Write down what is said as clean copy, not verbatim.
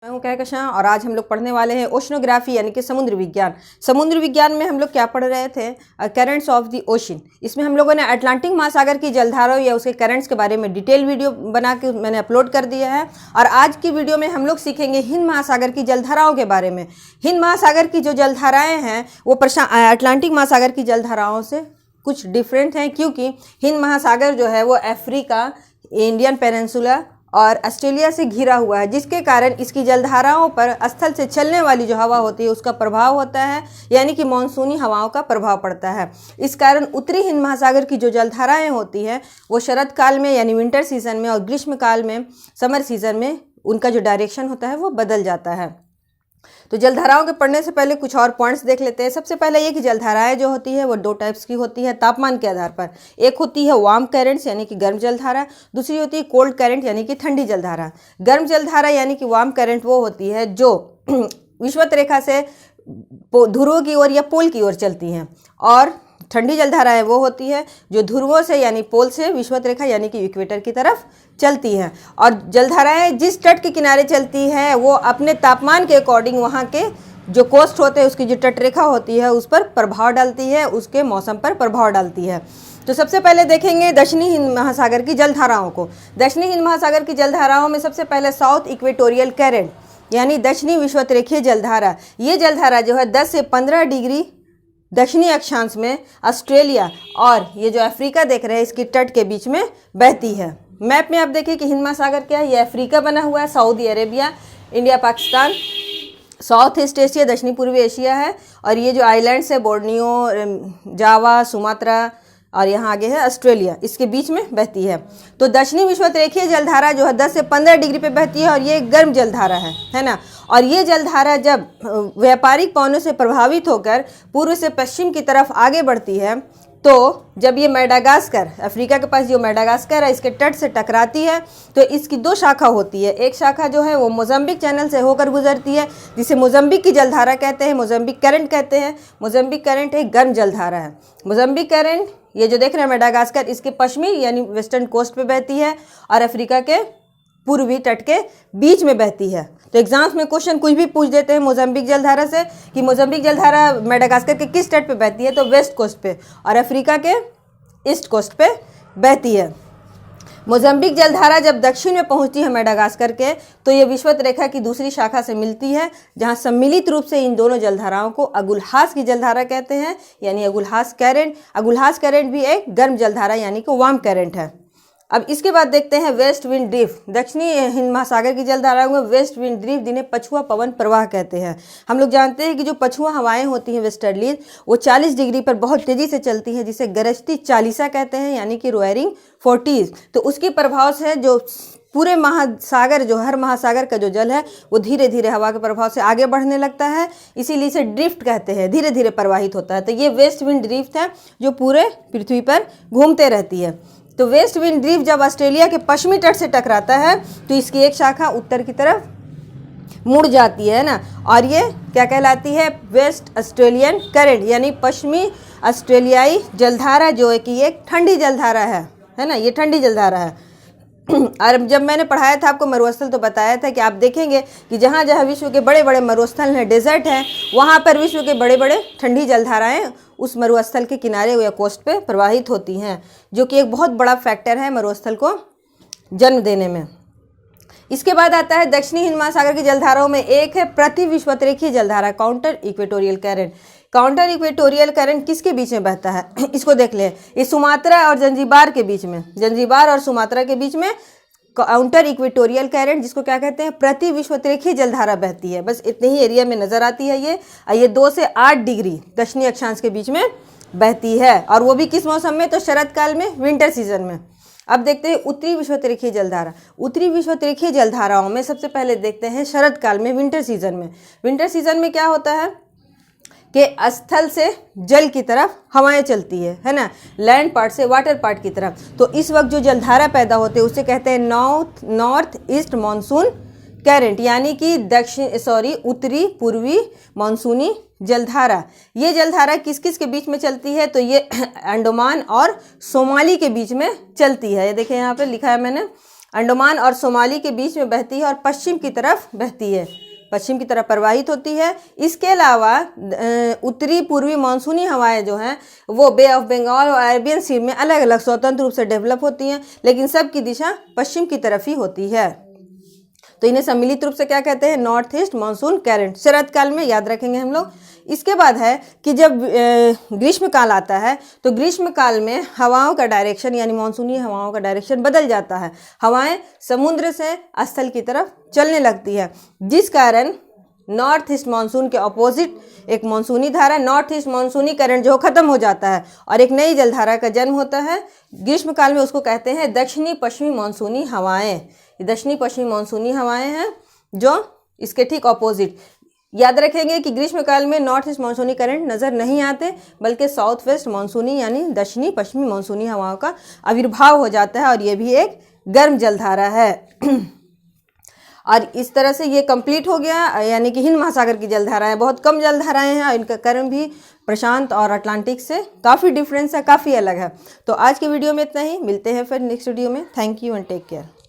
मैं हूं कहकशां और आज हम लोग पढ़ने वाले हैं ओशनोग्राफी यानी कि समुद्र विज्ञान। समुद्र विज्ञान में हम लोग क्या पढ़ रहे थे? Currents of the ocean. इसमें हम लोगों ने अटलांटिक महासागर की जलधाराओं या उसके करंट्स के बारे में डिटेल वीडियो बना के मैंने अपलोड कर दिया है। और आज की वीडियो में हम लोग सीखेंगे हिंद महासागर की जलधाराओं के बारे में। हिंद महासागर की जो जलधाराएँ हैं वो अटलांटिक महासागर की जलधाराओं से कुछ डिफरेंट हैं, क्योंकि हिंद महासागर जो है वो अफ्रीका, इंडियन पेनिनसुला और ऑस्ट्रेलिया से घिरा हुआ है, जिसके कारण इसकी जलधाराओं पर स्थल से चलने वाली जो हवा होती है उसका प्रभाव होता है, यानी कि मानसूनी हवाओं का प्रभाव पड़ता है। इस कारण उत्तरी हिंद महासागर की जो जलधाराएं होती हैं वो शरद काल में यानी विंटर सीजन में और ग्रीष्म काल में समर सीजन में उनका जो डायरेक्शन होता है वो बदल जाता है। तो जलधाराओं के पढ़ने से पहले कुछ और पॉइंट्स देख लेते हैं। सबसे पहले ये कि जलधाराएं जो होती है वो दो टाइप्स की होती है तापमान के आधार पर। एक होती है वार्म करंट्स यानी कि गर्म जलधारा, दूसरी होती है कोल्ड करंट यानी कि ठंडी जलधारा। गर्म जलधारा यानी कि वार्म करंट वो होती है जो विषुवत रेखा से ध्रुवों की ओर या पोल की ओर चलती हैं, और ठंडी जलधाराएं वो होती है जो ध्रुवों से यानी पोल से विषुवत रेखा यानी कि इक्वेटर की तरफ चलती हैं। और जलधाराएं जिस तट के किनारे चलती हैं वो अपने तापमान के अकॉर्डिंग वहाँ के जो कोस्ट होते हैं उसकी जो तट रेखा होती है उस पर प्रभाव डालती है, उसके मौसम पर प्रभाव डालती है। तो सबसे पहले देखेंगे दक्षिणी हिंद महासागर की जलधाराओं को। दक्षिणी हिंद महासागर की जलधाराओं में सबसे पहले साउथ इक्वेटोरियल करंट यानी दक्षिणी विषुवत रेखीय जलधारा। ये जलधारा जो है 10 से 15 डिग्री दक्षिणी अक्षांश में ऑस्ट्रेलिया और ये जो अफ्रीका देख रहे हैं इसकी तट के बीच में बहती है। मैप में आप देखिए कि हिंद महासागर क्या है, ये अफ्रीका बना हुआ है, Saudi Arabia, India, Pakistan, south east Asia, दक्षिणी पूर्वी एशिया है, और ये जो आइलैंड्स है बोर्नियो, जावा, सुमात्रा और यहाँ आगे है ऑस्ट्रेलिया, इसके बीच में बहती है। तो दक्षिणी विषुवत रेखीय जलधारा जो है 10 से 15 डिग्री पे बहती है और ये गर्म जलधारा है ना। और ये जलधारा जब व्यापारिक पवनों से प्रभावित होकर पूर्व से पश्चिम की तरफ आगे बढ़ती है, तो जब ये मेडागास्कर, अफ्रीका के पास जो मेडागास्कर है, इसके तट से टकराती है तो इसकी दो शाखा होती है। एक शाखा जो है वो मोजम्बिक चैनल से होकर गुजरती है, जिसे मोजम्बिक की जलधारा कहते हैं, मोजम्बिक करंट कहते हैं। मोजम्बिक करंट एक गर्म जलधारा है। मोजम्बिक करंट ये जो देख रहे हैं मेडागास्कर, इसके पश्चिमी यानी वेस्टर्न कोस्ट पे बहती है और अफ्रीका के पूर्वी तट के बीच में बहती है। तो एग्जाम्स में क्वेश्चन कुछ भी पूछ देते हैं मोजम्बिक जलधारा से कि मोजम्बिक जलधारा मेडागास्कर के किस तट पे बहती है, तो वेस्ट कोस्ट पे, और अफ्रीका के ईस्ट कोस्ट पे बहती है। मोजम्बिक जलधारा जब दक्षिण में पहुंचती है मेडागास्कर के, तो ये विषुवत रेखा की दूसरी शाखा से मिलती है, जहां सम्मिलित रूप से इन दोनों जलधाराओं को अगुलहास की जलधारा कहते हैं, यानी अगुलहास करंट। अगुलहास करंट भी एक गर्म जलधारा यानी कि वार्म करंट है। अब इसके बाद देखते हैं वेस्ट विंड ड्रिफ्ट। दक्षिणी हिंद महासागर की जलधाराओं में वेस्ट विंड ड्रिफ्ट जिन्हें पछुआ पवन प्रवाह कहते हैं। हम लोग जानते हैं कि जो पछुआ हवाएं होती हैं वेस्टर्लीज, वो 40 डिग्री पर बहुत तेज़ी से चलती हैं, जिसे गरजती चालीसा कहते हैं, यानी कि रोयरिंग 40। तो उसके प्रभाव से जो पूरे महासागर, जो हर महासागर का जो जल है वो धीरे धीरे हवा के प्रभाव से आगे बढ़ने लगता है, इसीलिए इसे ड्रिफ्ट कहते हैं, धीरे धीरे प्रवाहित होता है। तो ये वेस्ट विंड ड्रिफ्ट है जो पूरे पृथ्वी पर घूमते रहती है। तो वेस्ट विंड ड्रिफ्ट जब ऑस्ट्रेलिया के पश्चिमी तट से टकराता है तो इसकी एक शाखा उत्तर की तरफ मुड़ जाती है ना, और ये क्या कहलाती है? वेस्ट ऑस्ट्रेलियन करंट यानी पश्चिमी ऑस्ट्रेलियाई जलधारा, जो है कि एक ठंडी जलधारा है ना, ये ठंडी जलधारा है। और जब मैंने पढ़ाया था आपको मरुस्थल, तो बताया था कि आप देखेंगे कि जहाँ जहाँ विश्व के बड़े बड़े मरुस्थल हैं, डेजर्ट हैं, वहाँ पर विश्व के बड़े बड़े ठंडी जलधाराएं उस मरुस्थल के किनारे या कोस्ट पे प्रवाहित होती हैं, जो कि एक बहुत बड़ा फैक्टर है मरुस्थल को जन्म देने में। इसके बाद आता है दक्षिणी हिंद महासागर की जलधाराओं में एक है प्रति विषुवत रेखीय जलधारा, counter equatorial current. Counter equatorial current किसके बीच में बहता है? इसको देख लें, ये सुमात्रा और जंजीबार के बीच में, जंजीबार और सुमात्रा के बीच में काउंटर इक्वेटोरियल करंट, जिसको क्या कहते हैं? प्रति विषुवत रेखीय जलधारा बहती है। बस इतने ही एरिया में नजर आती है ये 2 से 8 डिग्री दक्षिणी अक्षांश के बीच में बहती है, और वो भी किस मौसम में? तो शरद काल में, विंटर सीजन में। अब देखते हैं उत्तरी विषुवत रेखीय जलधारा। उत्तरी विषुवत रेखीय जलधाराओं में सबसे पहले देखते हैं शरद काल में, विंटर सीजन में। विंटर सीजन में क्या होता है कि स्थल से जल की तरफ हवाएं चलती है ना, लैंड पार्ट से वाटर पार्ट की तरफ। तो इस वक्त जो जलधारा पैदा होते हैं उसे कहते हैं नॉर्थ ईस्ट मानसून करंट, यानी कि उत्तरी पूर्वी मानसूनी जलधारा। ये जलधारा किस किस के बीच में चलती है? तो ये अंडमान और सोमाली के बीच में चलती है। ये देखिए यहाँ पे लिखा है मैंने, अंडमान और सोमाली के बीच में बहती है और पश्चिम की तरफ बहती है, पश्चिम की तरफ प्रवाहित होती है। इसके अलावा उत्तरी पूर्वी मानसूनी हवाएं जो हैं वो बे ऑफ बंगाल और अरेबियन सी में अलग अलग स्वतंत्र रूप से डेवलप होती हैं, लेकिन सबकी दिशा पश्चिम की तरफ ही होती है। तो इन्हें सम्मिलित रूप से क्या कहते हैं? North east monsoon current. शरद काल में याद रखेंगे हम लोग। इसके बाद है कि जब ग्रीष्म काल आता है तो ग्रीष्म काल में हवाओं का डायरेक्शन यानी मानसूनी हवाओं का डायरेक्शन बदल जाता है। हवाएं समुद्र से स्थल की तरफ चलने लगती है, जिस कारण नॉर्थ ईस्ट मानसून के अपोजिट एक मानसूनी धारा नॉर्थ ईस्ट मानसूनी करंट जो खत्म हो जाता है और एक नई जलधारा का जन्म होता है। ग्रीष्म काल में उसको कहते हैं दक्षिणी पश्चिमी मानसूनी हवाएं। दक्षिणी पश्चिमी मानसूनी हवाएं हैं जो इसके ठीक अपोजिट। याद रखेंगे कि ग्रीष्म काल में नॉर्थ ईस्ट मानसूनी करंट नज़र नहीं आते, बल्कि साउथ वेस्ट मानसूनी यानी दक्षिणी पश्चिमी मानसूनी हवाओं का आविर्भाव हो जाता है और ये भी एक गर्म जलधारा है। और इस तरह से ये कंप्लीट हो गया, यानी कि हिंद महासागर की जलधाराएं बहुत कम जलधाराएं हैं और इनका क्रम भी प्रशांत और अटलांटिक से काफ़ी डिफरेंस है, काफ़ी अलग है। तो आज के वीडियो में इतना ही, मिलते हैं फिर नेक्स्ट वीडियो में। Thank you and take care.